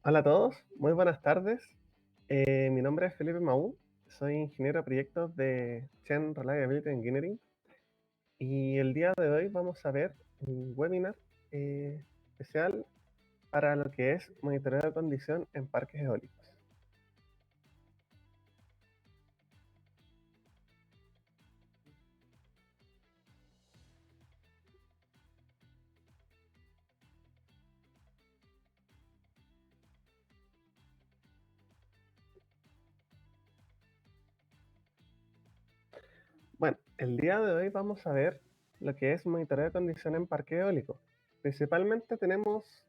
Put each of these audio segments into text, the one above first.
Hola a todos, muy buenas tardes. Mi nombre es Felipe Maú, soy ingeniero de proyectos de Chain Reliability Engineering y el día de hoy vamos a ver un webinar especial para lo que es monitoreo de condición en parques eólicos. Bueno, el día de hoy vamos a ver lo que es monitoreo de condición en parque eólico. Principalmente tenemos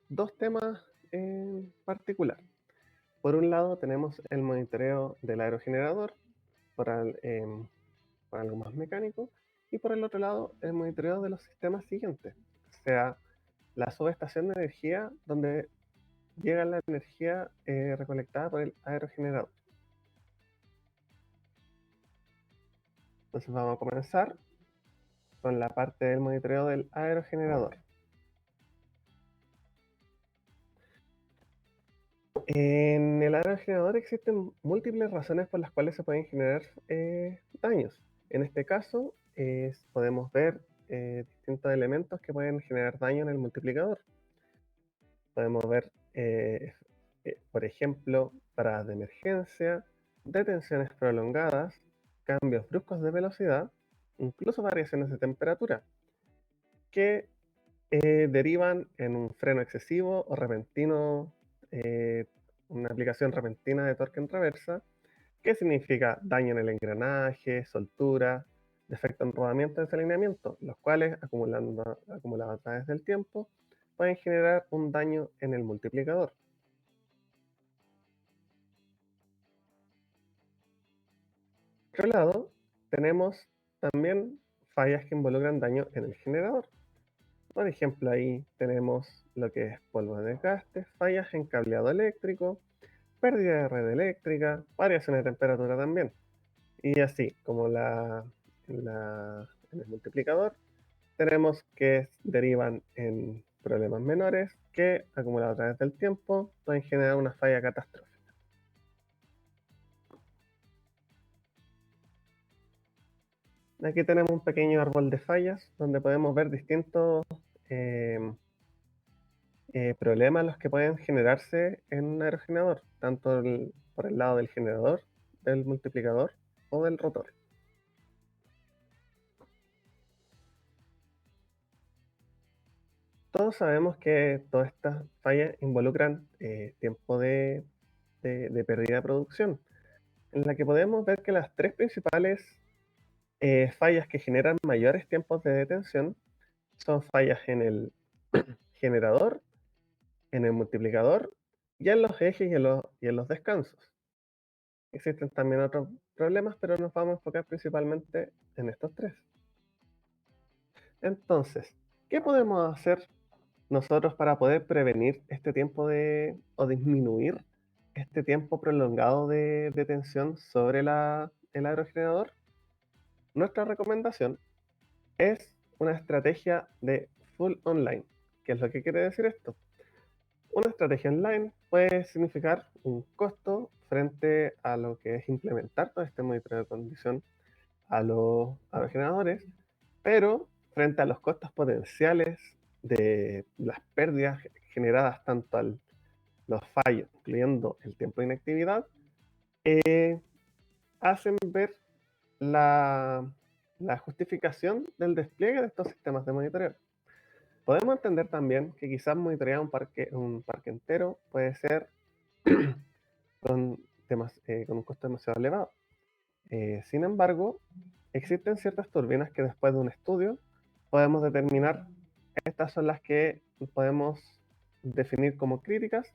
dos temas en particular. Por un lado tenemos el monitoreo del aerogenerador por algo más mecánico, y por el otro lado el monitoreo de los sistemas siguientes, o sea, la subestación de energía donde llega la energía recolectada por el aerogenerador. Entonces vamos a comenzar con la parte del monitoreo del aerogenerador. En el aerogenerador existen múltiples razones por las cuales se pueden generar daños. En este caso, podemos ver distintos elementos que pueden generar daño en el multiplicador. Podemos ver, por ejemplo, paradas de emergencia, detenciones prolongadas, cambios bruscos de velocidad, incluso variaciones de temperatura, que derivan en un freno excesivo o repentino, una aplicación repentina de torque en reversa, que significa daño en el engranaje, soltura, defecto en rodamiento y desalineamiento, los cuales, acumulados a través del tiempo, pueden generar un daño en el multiplicador. Por otro lado, tenemos también fallas que involucran daño en el generador. Por ejemplo, ahí tenemos lo que es polvo de desgaste, fallas en cableado eléctrico, pérdida de red eléctrica, variaciones de temperatura también. Y así como en el multiplicador, tenemos que derivan en problemas menores que, acumulados a través del tiempo, pueden generar una falla catastrófica. Aquí tenemos un pequeño árbol de fallas donde podemos ver distintos eh, problemas los que pueden generarse en un aerogenerador, tanto por el lado del generador, del multiplicador o del rotor. Todos sabemos que todas estas fallas involucran tiempo de pérdida de producción, en la que podemos ver que las tres principales fallas que generan mayores tiempos de detención son fallas en el generador, en el multiplicador y en los ejes y en los descansos. Existen también otros problemas, pero nos vamos a enfocar principalmente en estos tres. Entonces, ¿qué podemos hacer nosotros para poder prevenir este tiempo o disminuir este tiempo prolongado de detención sobre el aerogenerador? Nuestra recomendación es una estrategia de full online. ¿Qué es lo que quiere decir esto? Una estrategia online puede significar un costo frente a lo que es implementar todo este monitoreo de condición a los generadores, pero frente a los costos potenciales de las pérdidas generadas tanto a los fallos, incluyendo el tiempo de inactividad, hacen ver la, la justificación del despliegue de estos sistemas de monitoreo. Podemos entender también que quizás monitorear un parque entero puede ser con un costo demasiado elevado. Sin embargo, existen ciertas turbinas que después de un estudio podemos determinar, estas son las que podemos definir como críticas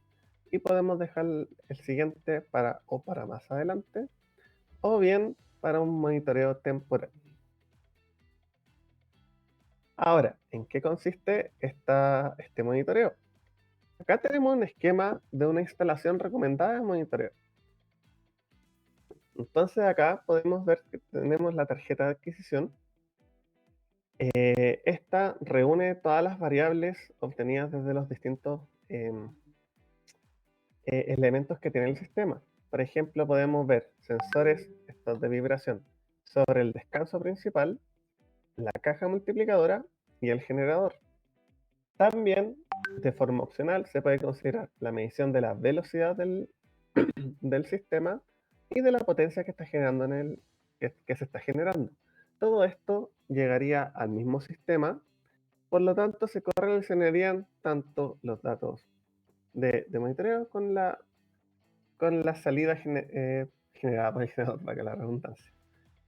y podemos dejar el siguiente para más adelante o bien para un monitoreo temporal. Ahora, ¿en qué consiste este monitoreo? Acá tenemos un esquema de una instalación recomendada de monitoreo. Entonces acá podemos ver que tenemos la tarjeta de adquisición. Esta reúne todas las variables obtenidas desde los distintos elementos que tiene el sistema. Por ejemplo, podemos ver sensores estos de vibración sobre el descanso principal, la caja multiplicadora y el generador. También, de forma opcional, se puede considerar la medición de la velocidad del sistema y de la potencia que está generando que se está generando. Todo esto llegaría al mismo sistema, por lo tanto se correlacionarían tanto los datos de monitoreo con la salida generada por el generador, para que la redundancia.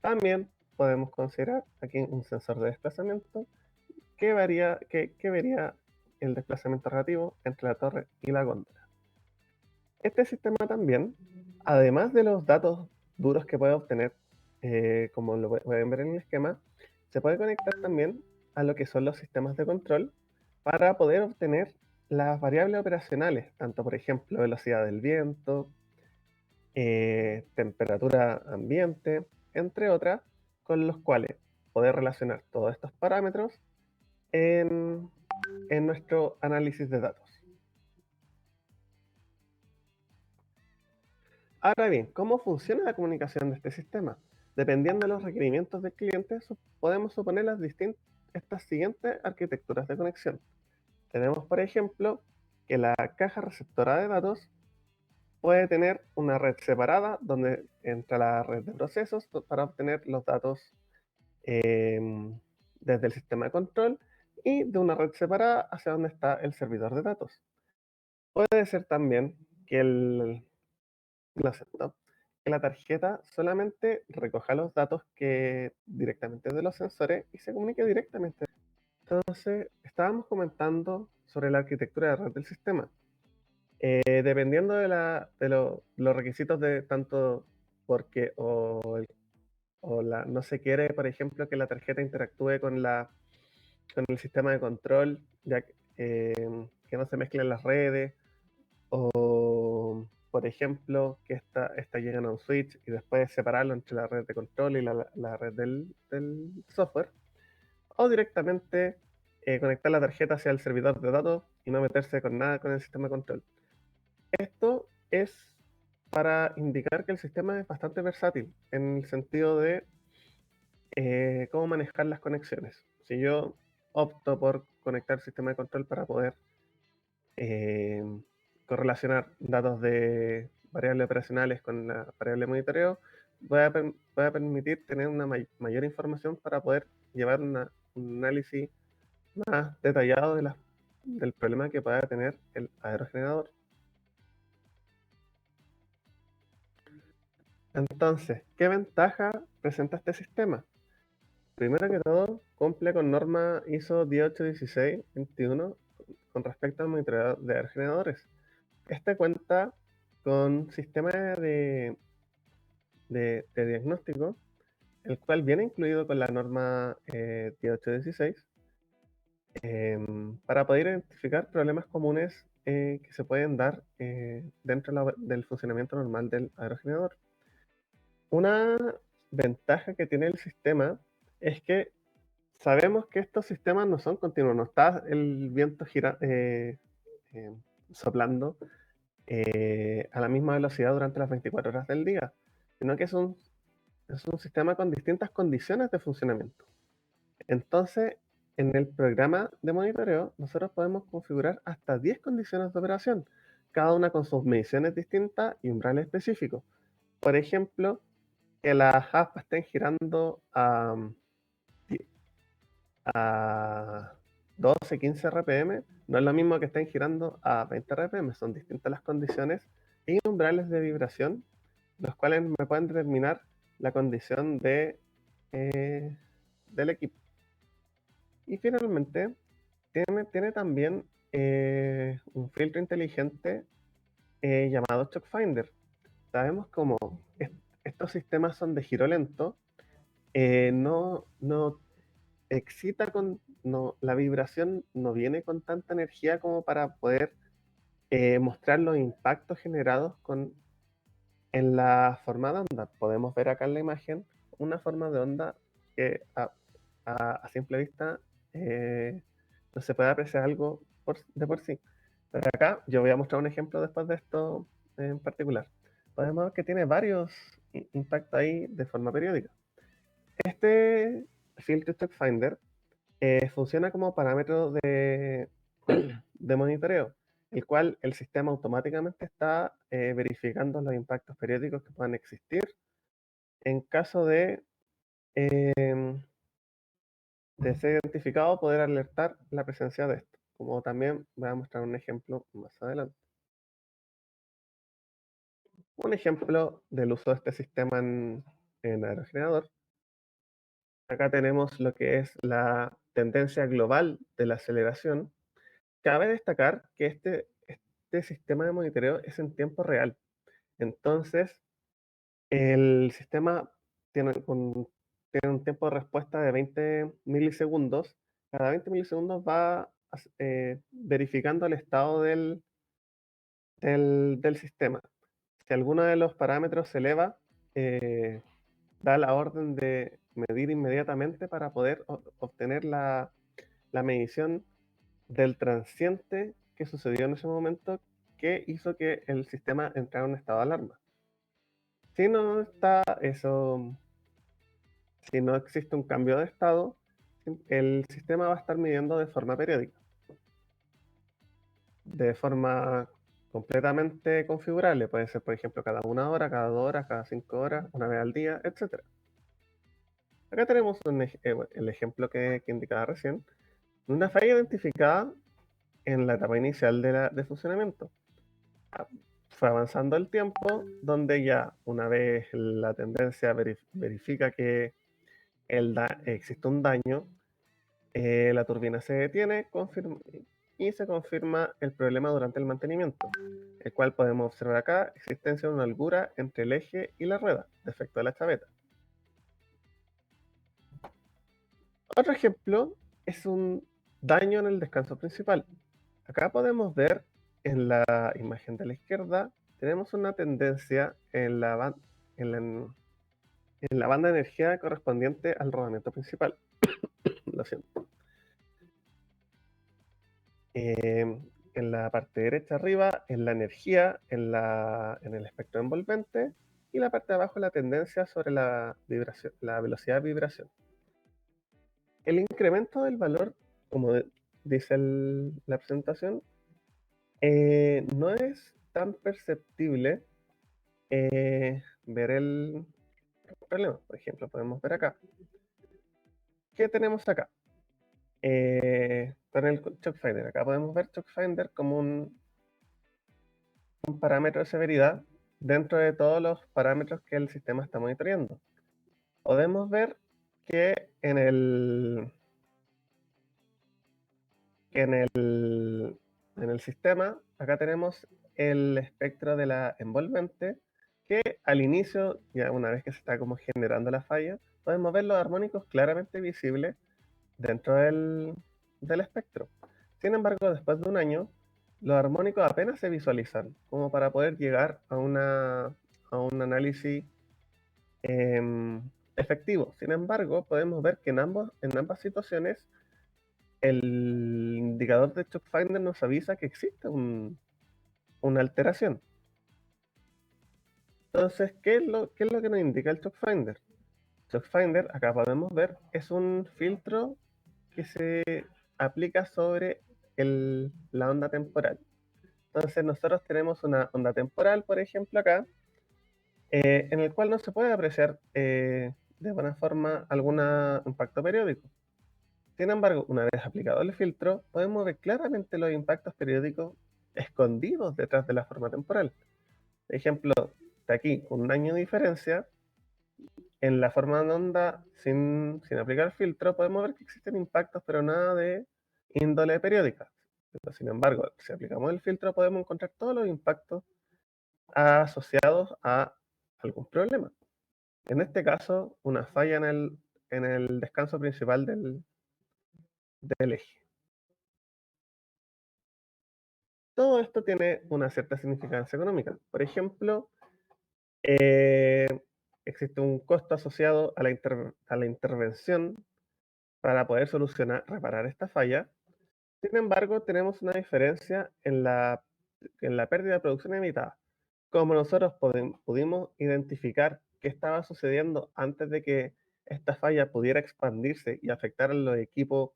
También podemos considerar aquí un sensor de desplazamiento que vería el desplazamiento relativo entre la torre y la góndola. Este sistema también, además de los datos duros que puede obtener, como lo pueden ver en el esquema, se puede conectar también a lo que son los sistemas de control para poder obtener las variables operacionales, tanto por ejemplo velocidad del viento, temperatura ambiente, entre otras, con los cuales poder relacionar todos estos parámetros en, en nuestro análisis de datos. Ahora bien, ¿cómo funciona la comunicación de este sistema? Dependiendo de los requerimientos del cliente, podemos suponer estas siguientes arquitecturas de conexión. Tenemos, por ejemplo, que la caja receptora de datos puede tener una red separada donde entra la red de procesos para obtener los datos desde el sistema de control y de una red separada hacia donde está el servidor de datos. Puede ser también que lo acepto, que la tarjeta solamente recoja los datos que directamente de los sensores y se comunique directamente. Entonces, estábamos comentando sobre la arquitectura de red del sistema. Dependiendo los requisitos de tanto porque no se quiere, por ejemplo, que la tarjeta interactúe con el sistema de control, ya que no se mezclen las redes, o por ejemplo, que esta lleguen a un switch y después separarlo entre la red de control y la red del software, o directamente conectar la tarjeta hacia el servidor de datos y no meterse con nada con el sistema de control. Esto es para indicar que el sistema es bastante versátil en el sentido de cómo manejar las conexiones. Si yo opto por conectar el sistema de control para poder eh, correlacionar datos de variables operacionales con la variable de monitoreo, voy a permitir tener una mayor información para poder llevar un análisis más detallado del problema que pueda tener el aerogenerador. Entonces, ¿qué ventaja presenta este sistema? Primero que todo, cumple con norma ISO 18161 con respecto al monitoreo de aerogeneradores. Este cuenta con sistema de diagnóstico, el cual viene incluido con la norma 10816, para poder identificar problemas comunes que se pueden dar dentro del funcionamiento normal del aerogenerador. Una ventaja que tiene el sistema es que sabemos que estos sistemas no son continuos, no está el viento eh, soplando a la misma velocidad durante las 24 horas del día, sino que es un sistema con distintas condiciones de funcionamiento. Entonces, en el programa de monitoreo, nosotros podemos configurar hasta 10 condiciones de operación, cada una con sus mediciones distintas y umbrales específicos. Por ejemplo, que las aspas estén girando a 12, 15 RPM, no es lo mismo que estén girando a 20 RPM, son distintas las condiciones y umbrales de vibración, los cuales me pueden determinar la condición del equipo. Y finalmente, tiene también un filtro inteligente llamado Shock Finder. Sabemos cómo estos sistemas son de giro lento, no excita la vibración no viene con tanta energía como para poder mostrar los impactos generados en la forma de onda. Podemos ver acá en la imagen una forma de onda que a simple vista no se puede apreciar algo de por sí. Pero acá yo voy a mostrar un ejemplo después de esto en particular. Podemos ver que tiene varios impactos ahí de forma periódica. Este filtro Stock Finder funciona como parámetro de monitoreo, el cual el sistema automáticamente está verificando los impactos periódicos que puedan existir en caso em, de ser identificado, poder alertar la presencia de esto. Como también voy a mostrar un ejemplo más adelante. Un ejemplo del uso de este sistema en aerogenerador. Acá tenemos lo que es la tendencia global de la aceleración. Cabe destacar que este sistema de monitoreo es en tiempo real. Entonces, el sistema tiene un tiempo de respuesta de 20 milisegundos. Cada 20 milisegundos va verificando el estado del sistema. Si alguno de los parámetros se eleva, eh, da la orden de medir inmediatamente para poder obtener la medición del transiente que sucedió en ese momento que hizo que el sistema entrara en un estado de alarma. Si no está eso, si no existe un cambio de estado, el sistema va a estar midiendo de forma periódica, de forma completamente configurable. Puede ser, por ejemplo, cada 1 hora, cada 2 horas, cada 5 horas, una vez al día, etc. Acá tenemos el ejemplo que indicaba recién, una falla identificada en la etapa inicial de funcionamiento. Fue avanzando el tiempo, donde ya una vez la tendencia verifica que existe un daño, la turbina se detiene y se confirma el problema durante el mantenimiento, el cual podemos observar acá, existencia de una holgura entre el eje y la rueda, defecto de la chaveta. Otro ejemplo es un daño en el descanso principal. Acá podemos ver en la imagen de la izquierda, tenemos una tendencia en la banda de energía correspondiente al rodamiento principal. Lo siento. En la parte derecha arriba, en la energía, en el espectro envolvente, y la parte de abajo la tendencia sobre la velocidad de vibración. El incremento del valor, como dice la presentación, no es tan perceptible ver el problema. Por ejemplo, podemos ver acá. ¿Qué tenemos acá? Con el Shock Finder. Acá podemos ver Shock Finder como un parámetro de severidad dentro de todos los parámetros que el sistema está monitoreando. Podemos ver que en el sistema, acá tenemos el espectro de la envolvente, que al inicio, ya una vez que se está como generando la falla, podemos ver los armónicos claramente visibles dentro del espectro. Sin embargo, después de un año, los armónicos apenas se visualizan, como para poder llegar a un análisis efectivo. Sin embargo, podemos ver que en ambas situaciones el indicador de Shock Finder nos avisa que existe una alteración. Entonces, ¿qué es lo que nos indica el Shock Finder? Shock Finder, acá podemos ver, es un filtro que se aplica sobre la onda temporal. Entonces nosotros tenemos una onda temporal, por ejemplo, acá, en el cual no se puede apreciar de buena forma algún impacto periódico. Sin embargo, una vez aplicado el filtro, podemos ver claramente los impactos periódicos escondidos detrás de la forma temporal. Por ejemplo, de aquí, con un año de diferencia, en la forma de onda sin aplicar filtro, podemos ver que existen impactos, pero nada de índole periódica. Pero, sin embargo, si aplicamos el filtro, podemos encontrar todos los impactos asociados a algún problema. En este caso, una falla en el descanso principal del eje. Todo esto tiene una cierta significancia económica. Por ejemplo, eh, existe un costo asociado a la intervención para poder reparar esta falla. Sin embargo, tenemos una diferencia en la pérdida de producción evitada. como nosotros pudimos identificar qué estaba sucediendo antes de que esta falla pudiera expandirse y afectar a los equipos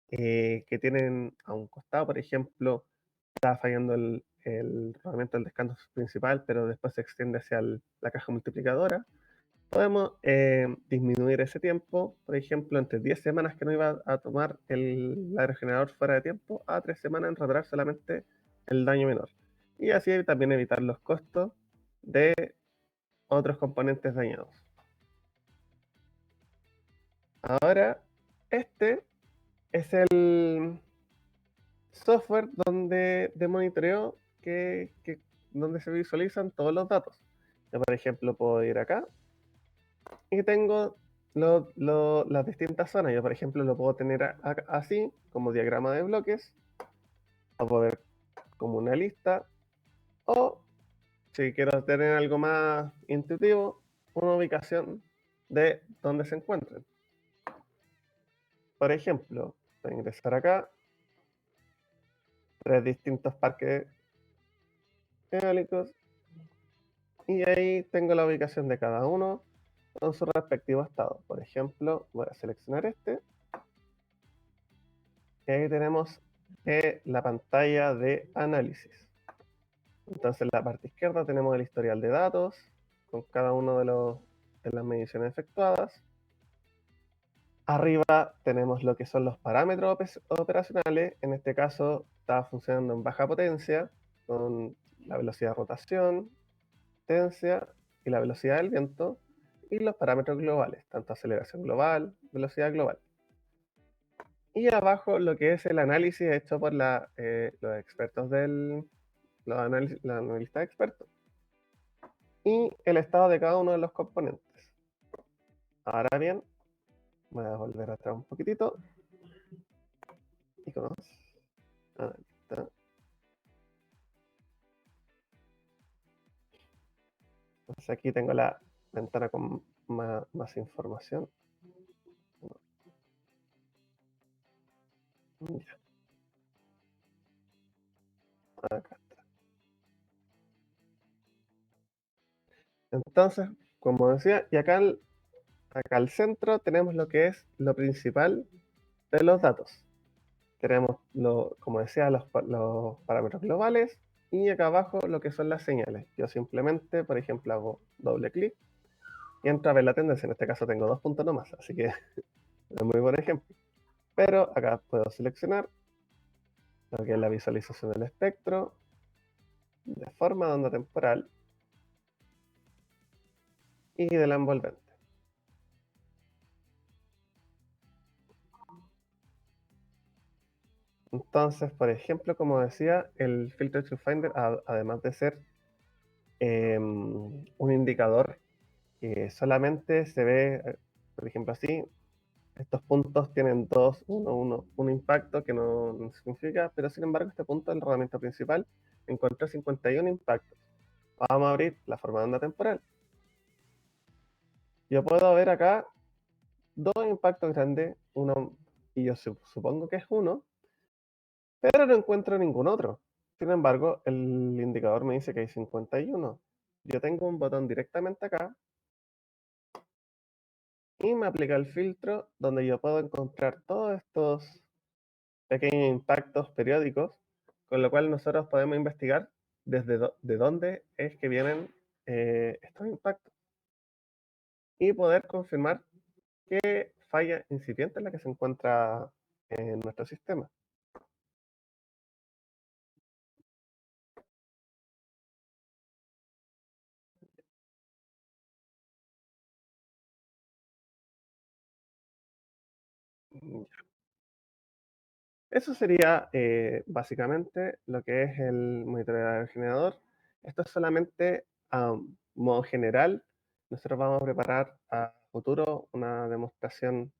que tienen a un costado, por ejemplo, está fallando el rodamiento del descanso principal, pero después se extiende hacia la caja multiplicadora. Podemos disminuir ese tiempo, por ejemplo, entre 10 semanas que no iba a tomar el aerogenerador fuera de tiempo, a 3 semanas en reparar solamente el daño menor. Y así también evitar los costos de otros componentes dañados. Ahora, este es el software de monitoreo donde se visualizan todos los datos. Yo, por ejemplo, puedo ir acá y tengo las distintas zonas. Yo, por ejemplo, lo puedo tener así, como diagrama de bloques, o puedo ver como una lista, o si quiero tener algo más intuitivo, una ubicación de dónde se encuentran. Por ejemplo, voy a ingresar acá, 3 distintos parques eólicos, y ahí tengo la ubicación de cada uno con su respectivo estado. Por ejemplo, voy a seleccionar este, y ahí tenemos la pantalla de análisis. Entonces, en la parte izquierda tenemos el historial de datos con cada uno de las mediciones efectuadas. Arriba tenemos lo que son los parámetros operacionales. En este caso está funcionando en baja potencia con la velocidad de rotación, potencia y la velocidad del viento, y los parámetros globales, tanto aceleración global, velocidad global. Y abajo lo que es el análisis hecho por los expertos los analistas expertos, y el estado de cada uno de los componentes. Ahora bien, voy a volver atrás un poquitito. Iconos. Analista. Entonces aquí tengo la ventana con más información. Ya, acá. Entonces, como decía, y acá al centro tenemos lo que es lo principal de los datos. Tenemos, como decía, los parámetros globales, y acá abajo lo que son las señales. Yo simplemente, por ejemplo, hago doble clic y entro a ver la tendencia. En este caso tengo 2 puntos nomás, así que es muy buen ejemplo. Pero acá puedo seleccionar lo que es la visualización del espectro de forma de onda temporal y de la envolvente. Entonces, por ejemplo, como decía, el filtro Finder, además de ser un indicador que solamente se ve, por ejemplo, así, estos puntos tienen un impacto que no significa, pero sin embargo este punto del rodamiento principal encontró 51 impactos. Vamos a abrir la forma de onda temporal. Yo puedo ver acá 2 impactos grandes, uno, y yo supongo que es uno, pero no encuentro ningún otro. Sin embargo, el indicador me dice que hay 51. Yo tengo un botón directamente acá y me aplica el filtro donde yo puedo encontrar todos estos pequeños impactos periódicos, con lo cual nosotros podemos investigar de dónde es que vienen estos impactos y poder confirmar qué falla incipiente es la que se encuentra en nuestro sistema. Eso sería básicamente lo que es el monitoreo del generador. Esto es solamente a modo general. Nosotros vamos a preparar a futuro una demostración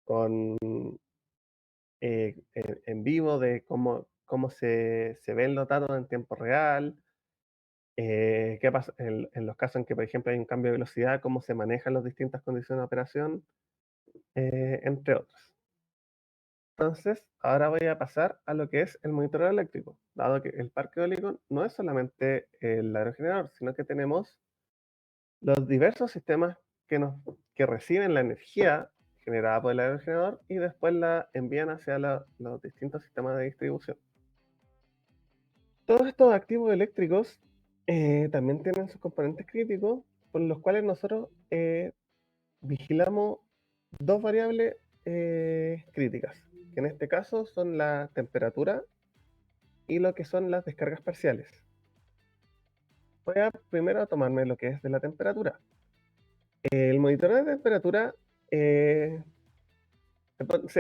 con, en vivo de cómo se ven los datos en tiempo real, qué pasa en los casos en que, por ejemplo, hay un cambio de velocidad, cómo se manejan las distintas condiciones de operación, entre otros. Entonces, ahora voy a pasar a lo que es el monitoreo eléctrico, dado que el parque eólico no es solamente el aerogenerador, sino que tenemos los diversos sistemas que, que reciben la energía generada por el aerogenerador y después la envían hacia los distintos sistemas de distribución. Todos estos activos eléctricos también tienen sus componentes críticos, por los cuales nosotros vigilamos dos variables críticas, que en este caso son la temperatura y lo que son las descargas parciales. Voy a primero tomarme lo que es de la temperatura. El monitoreo de temperatura,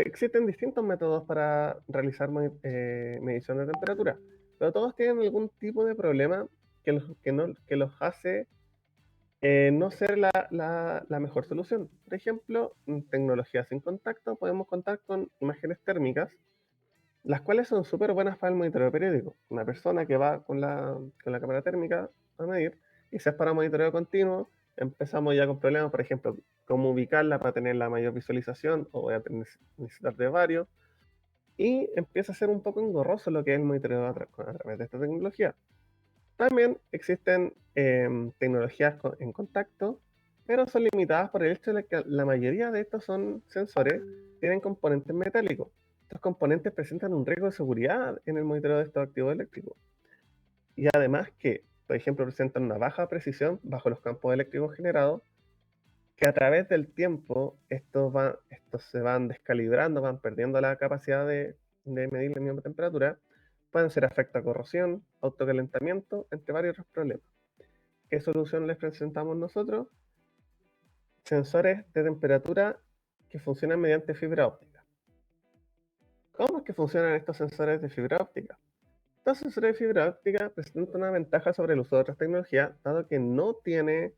existen distintos métodos para realizar medición de temperatura, pero todos tienen algún tipo de problema que los hace no ser la mejor solución. Por ejemplo, en tecnología sin contacto podemos contar con imágenes térmicas, las cuales son súper buenas para el monitoreo periódico. Una persona que va con la cámara térmica a medir, y si es para monitoreo continuo, empezamos ya con problemas, por ejemplo, cómo ubicarla para tener la mayor visualización, o voy a necesitar de varios, y empieza a ser un poco engorroso lo que es el monitoreo a través de esta tecnología. También existen tecnologías en contacto, pero son limitadas por el hecho de que la mayoría de estos son sensores, tienen componentes metálicos. Estos componentes presentan un riesgo de seguridad en el monitoreo de estos activos eléctricos. Y además que, por ejemplo, presentan una baja precisión bajo los campos eléctricos generados, que a través del tiempo estos se van descalibrando, van perdiendo la capacidad de medir la misma temperatura. Pueden ser afecto a corrosión, autocalentamiento, entre varios otros problemas. ¿Qué solución les presentamos nosotros? Sensores de temperatura que funcionan mediante fibra óptica. ¿Cómo es que funcionan estos sensores de fibra óptica? Estos sensores de fibra óptica presentan una ventaja sobre el uso de otras tecnologías, dado que no tiene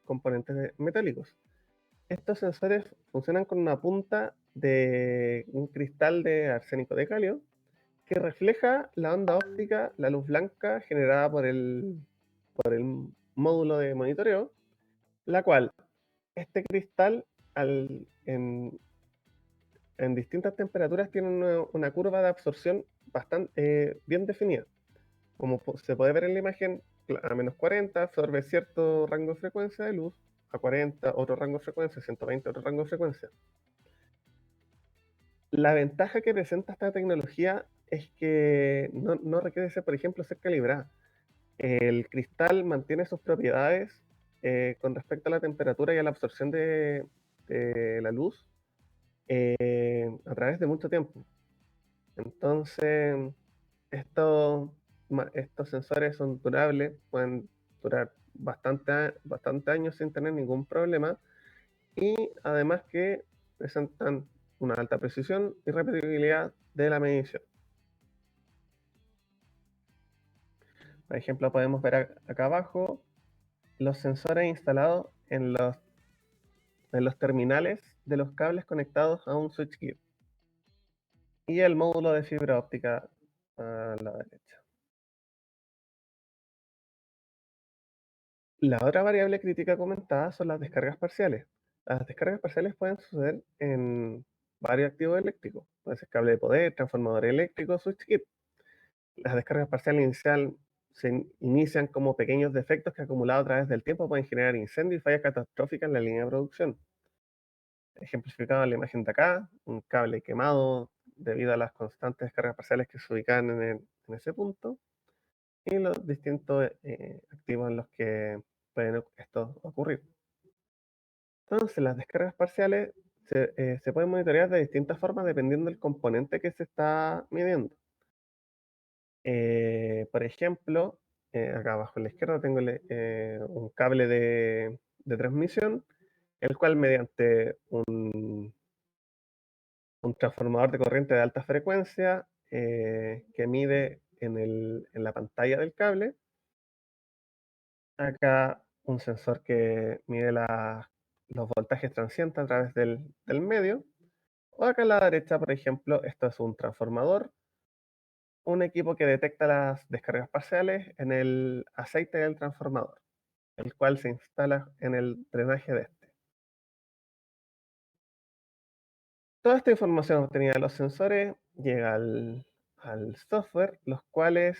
componentes metálicos. Estos sensores funcionan con una punta de un cristal de arsénico de calio que refleja la onda óptica, la luz blanca generada por el módulo de monitoreo, la cual este cristal en distintas temperaturas tiene una curva de absorción bastante bien definida. Como se puede ver en la imagen, a -40 absorbe cierto rango de frecuencia de luz, a 40 otro rango de frecuencia, 120 otro rango de frecuencia. La ventaja que presenta esta tecnología es que no requiere ser, por ejemplo, ser calibrada. El cristal mantiene sus propiedades con respecto a la temperatura y a la absorción de la luz a través de mucho tiempo. Entonces, estos, estos sensores son durables, pueden durar bastante años sin tener ningún problema, y además que presentan una alta precisión y repetibilidad de la medición. Por ejemplo, podemos ver acá abajo los sensores instalados en los terminales de los cables conectados a un switchgear y el módulo de fibra óptica a la derecha. La otra variable crítica comentada son las descargas parciales. Las descargas parciales pueden suceder en varios activos eléctricos. Puede ser cable de poder, transformador eléctrico, switchgear. Las descargas parciales se inician como pequeños defectos que acumulados a través del tiempo pueden generar incendios y fallas catastróficas en la línea de producción. Ejemplificado en la imagen de acá, un cable quemado debido a las constantes descargas parciales que se ubican en ese punto, y los distintos activos en los que pueden esto ocurrir. Entonces, las descargas parciales se pueden monitorear de distintas formas dependiendo del componente que se está midiendo. Por ejemplo, acá abajo a la izquierda tengo un cable de transmisión, el cual mediante un transformador de corriente de alta frecuencia que mide en la pantalla del cable. Acá un sensor que mide los voltajes transientes a través del medio. O acá a la derecha, por ejemplo, esto es un transformador, un equipo que detecta las descargas parciales en el aceite del transformador, el cual se instala en el drenaje de este. Toda esta información obtenida de los sensores llega al software, los cuales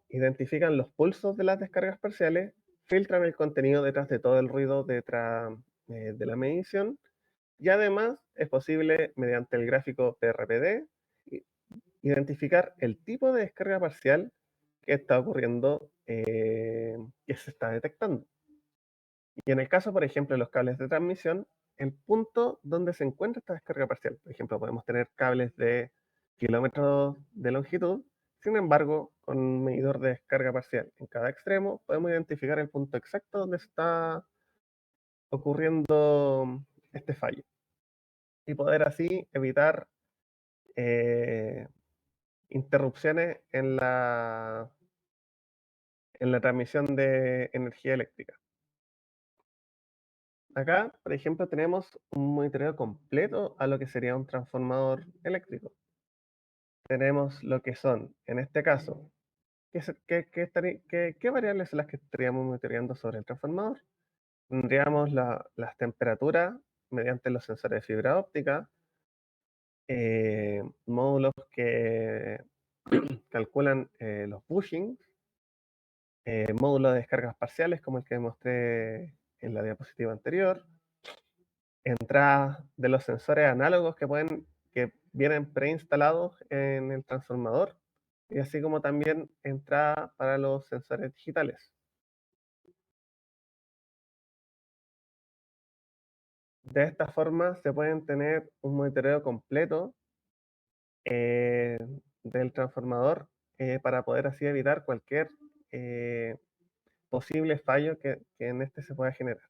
identifican los pulsos de las descargas parciales, filtran el contenido detrás de todo el ruido detrás de la medición, y además es posible, mediante el gráfico PRPD, identificar el tipo de descarga parcial que está ocurriendo, que se está detectando. Y en el caso, por ejemplo, de los cables de transmisión, el punto donde se encuentra esta descarga parcial. Por ejemplo, podemos tener cables de kilómetros de longitud, sin embargo, con un medidor de descarga parcial en cada extremo, podemos identificar el punto exacto donde está ocurriendo este fallo y poder así evitar eh, interrupciones en la transmisión de energía eléctrica. Acá, por ejemplo, tenemos un monitoreo completo a lo que sería un transformador eléctrico. Tenemos lo que son, en este caso, ¿qué variables son las que estaríamos monitoreando sobre el transformador? Tendríamos las temperaturas mediante los sensores de fibra óptica, módulos que calculan los bushings, módulos de descargas parciales como el que mostré en la diapositiva anterior, entradas de los sensores análogos que vienen preinstalados en el transformador, y así como también entrada para los sensores digitales. De esta forma se pueden tener un monitoreo completo eh, del transformador, para poder así evitar cualquier eh, posible fallo que en este se pueda generar.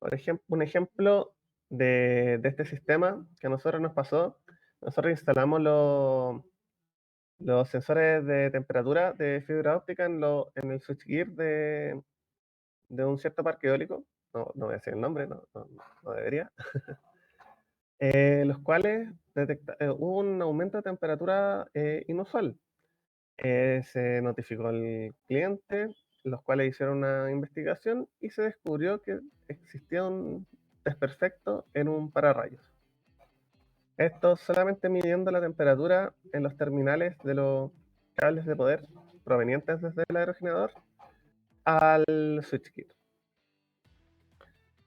Por ejemplo, un ejemplo de este sistema que a nosotros nos pasó: nosotros instalamos los sensores de temperatura de fibra óptica en el switchgear de un cierto parque eólico. No voy a decir el nombre, no debería. Los cuales hubo un aumento de temperatura inusual. Se notificó al cliente, los cuales hicieron una investigación y se descubrió que existía un desperfecto en un pararrayos. Esto solamente midiendo la temperatura en los terminales de los cables de poder provenientes desde el aerogenerador al switchgear.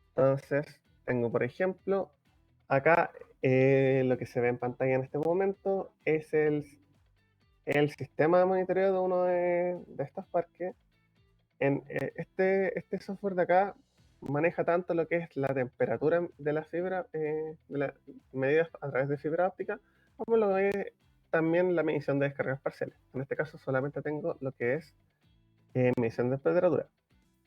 Entonces, tengo por ejemplo, acá lo que se ve en pantalla en este momento es el sistema de monitoreo de uno de estos parques. Este software de acá maneja tanto lo que es la temperatura de la fibra, medidas a través de fibra óptica, como lo que también la medición de descargas parciales. En este caso solamente tengo lo que es medición de temperatura.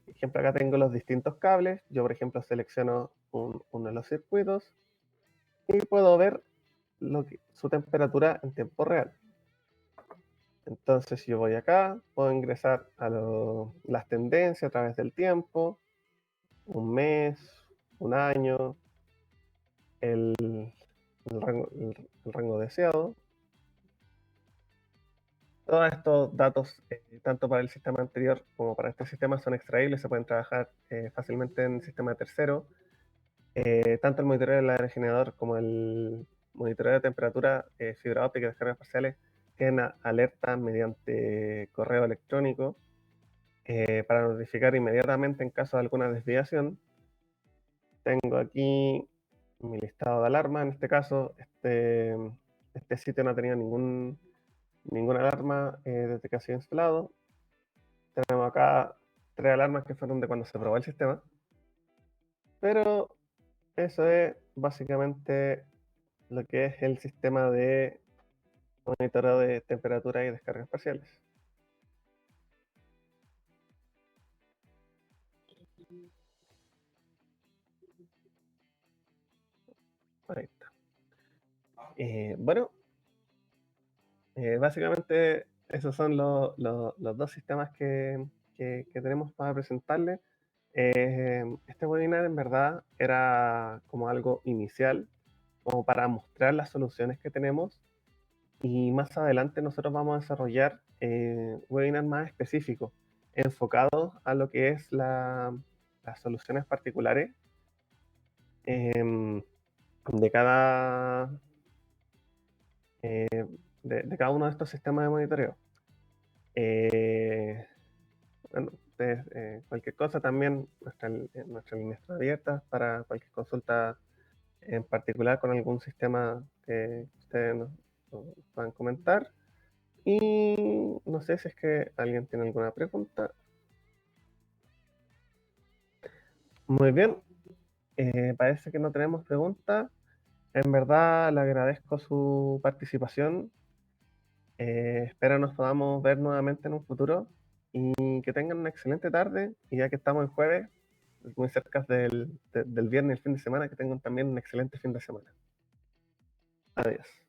Por ejemplo, acá tengo los distintos cables. Yo, por ejemplo, selecciono uno de los circuitos y puedo ver su temperatura en tiempo real. Entonces, si yo voy acá, puedo ingresar a las tendencias a través del tiempo, un mes, un año, el, el rango deseado. Todos estos datos, tanto para el sistema anterior como para este sistema, son extraíbles, se pueden trabajar fácilmente en el sistema tercero. Tanto el monitoreo del aerogenerador como el monitoreo de temperatura, fibra óptica y descargas parciales tienen alerta mediante correo electrónico para notificar inmediatamente en caso de alguna desviación. Tengo aquí mi listado de alarma. En este caso, este sitio no ha tenido ninguna alarma desde que ha sido instalado. Tenemos acá 3 alarmas que fueron de cuando se probó el sistema. Pero eso es básicamente lo que es el sistema de monitoreo de temperatura y descargas parciales. Ahí está. Bueno, básicamente esos son los dos sistemas que tenemos para presentarles. Este webinar en verdad era como algo inicial, como para mostrar las soluciones que tenemos, y más adelante nosotros vamos a desarrollar webinars más específicos, enfocados a lo que es las soluciones particulares em, de cada, de cada uno de estos sistemas de monitoreo. Eh, bueno, ustedes, cualquier cosa también, nuestra línea está abierta para cualquier consulta en particular con algún sistema que ustedes nos puedan comentar. Y no sé si es que alguien tiene alguna pregunta. Muy bien, parece que no tenemos preguntas. En verdad le agradezco su participación. Espero nos podamos ver nuevamente en un futuro y que tengan una excelente tarde. Y ya que estamos en jueves, muy cerca del viernes y el fin de semana, que tengan también un excelente fin de semana. Adiós.